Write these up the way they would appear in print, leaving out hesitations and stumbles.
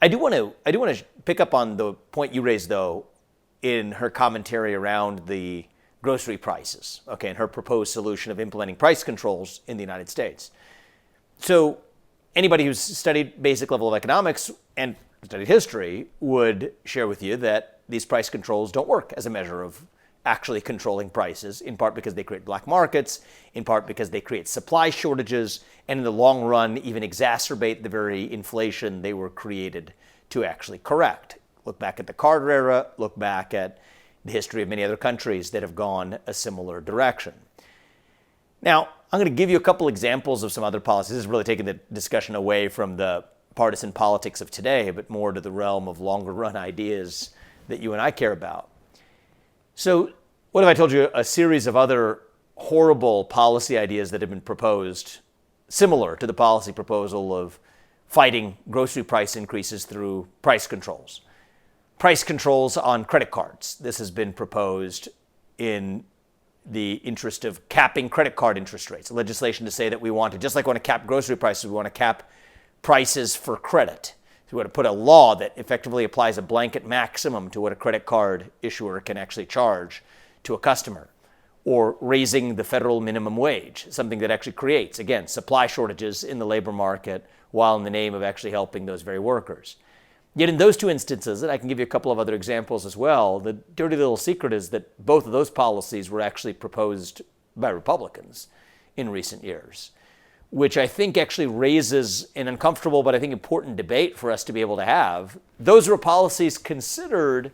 I do want to pick up on the point you raised, though, in her commentary around the grocery prices, okay, and her proposed solution of implementing price controls in the United States. So anybody who's studied basic level of economics and studied history would share with you that these price controls don't work as a measure of actually controlling prices, in part because they create black markets, in part because they create supply shortages, and in the long run even exacerbate the very inflation they were created to actually correct. Look back at the Carter era, look back at the history of many other countries that have gone a similar direction. Now, I'm going to give you a couple examples of some other policies. This is really taking the discussion away from the partisan politics of today, but more to the realm of longer run ideas that you and I care about. So, what if I told you a series of other horrible policy ideas that have been proposed, similar to the policy proposal of fighting grocery price increases through price controls? Price controls on credit cards. This has been proposed in the interest of capping credit card interest rates. Legislation to say that we want to, just like we want to cap grocery prices, we want to cap prices for credit. So we want to put a law that effectively applies a blanket maximum to what a credit card issuer can actually charge to a customer. Or raising the federal minimum wage, something that actually creates, again, supply shortages in the labor market while in the name of actually helping those very workers. Yet in those two instances, and I can give you a couple of other examples as well, the dirty little secret is that both of those policies were actually proposed by Republicans in recent years, which I think actually raises an uncomfortable but I think important debate for us to be able to have. Those were policies considered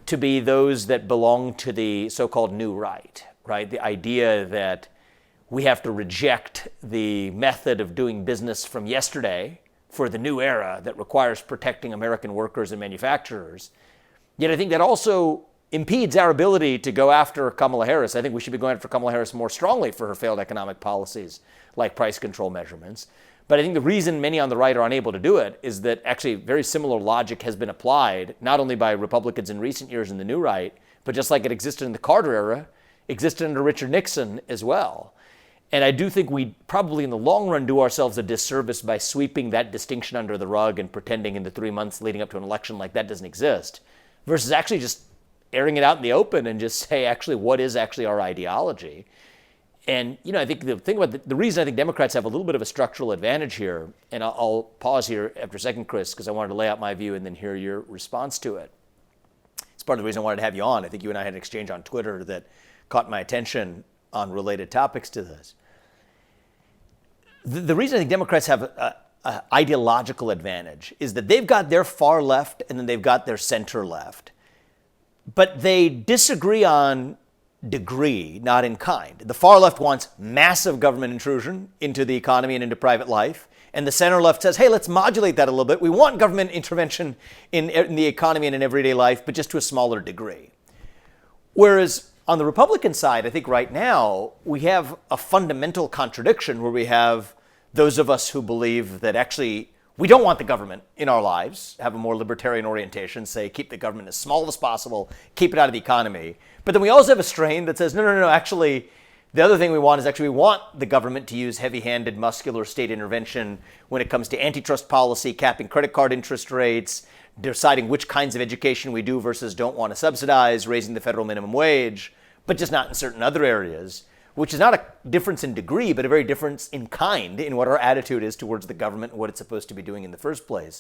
to be those that belong to the so-called new right? The idea that we have to reject the method of doing business from yesterday for the new era that requires protecting American workers and manufacturers. Yet I think that also impedes our ability to go after Kamala Harris. I think we should be going after Kamala Harris more strongly for her failed economic policies like price control measurements. But I think the reason many on the right are unable to do it is that actually very similar logic has been applied, not only by Republicans in recent years in the new right, but just like it existed in the Carter era, existed under Richard Nixon as well. And I do think we probably in the long run do ourselves a disservice by sweeping that distinction under the rug and pretending in the 3 months leading up to an election like that doesn't exist, versus actually just airing it out in the open and just say actually what is actually our ideology. And, I think the thing about the reason I think Democrats have a little bit of a structural advantage here, and I'll pause here after a second, Chris, because I wanted to lay out my view and then hear your response to it. It's part of the reason I wanted to have you on. I think you and I had an exchange on Twitter that caught my attention on related topics to this. The reason I think Democrats have an ideological advantage is that they've got their far left and then they've got their center left. But they disagree on degree, not in kind. The far left wants massive government intrusion into the economy and into private life. And the center left says, hey, let's modulate that a little bit. We want government intervention in the economy and in everyday life, but just to a smaller degree. Whereas on the Republican side, I think right now we have a fundamental contradiction where we have those of us who believe that actually we don't want the government in our lives, have a more libertarian orientation, say keep the government as small as possible, keep it out of the economy. But then we also have a strain that says, no, actually, the other thing we want is actually we want the government to use heavy-handed, muscular state intervention when it comes to antitrust policy, capping credit card interest rates, deciding which kinds of education we do versus don't want to subsidize, raising the federal minimum wage, but just not in certain other areas, which is not a difference in degree, but a very difference in kind in what our attitude is towards the government and what it's supposed to be doing in the first place.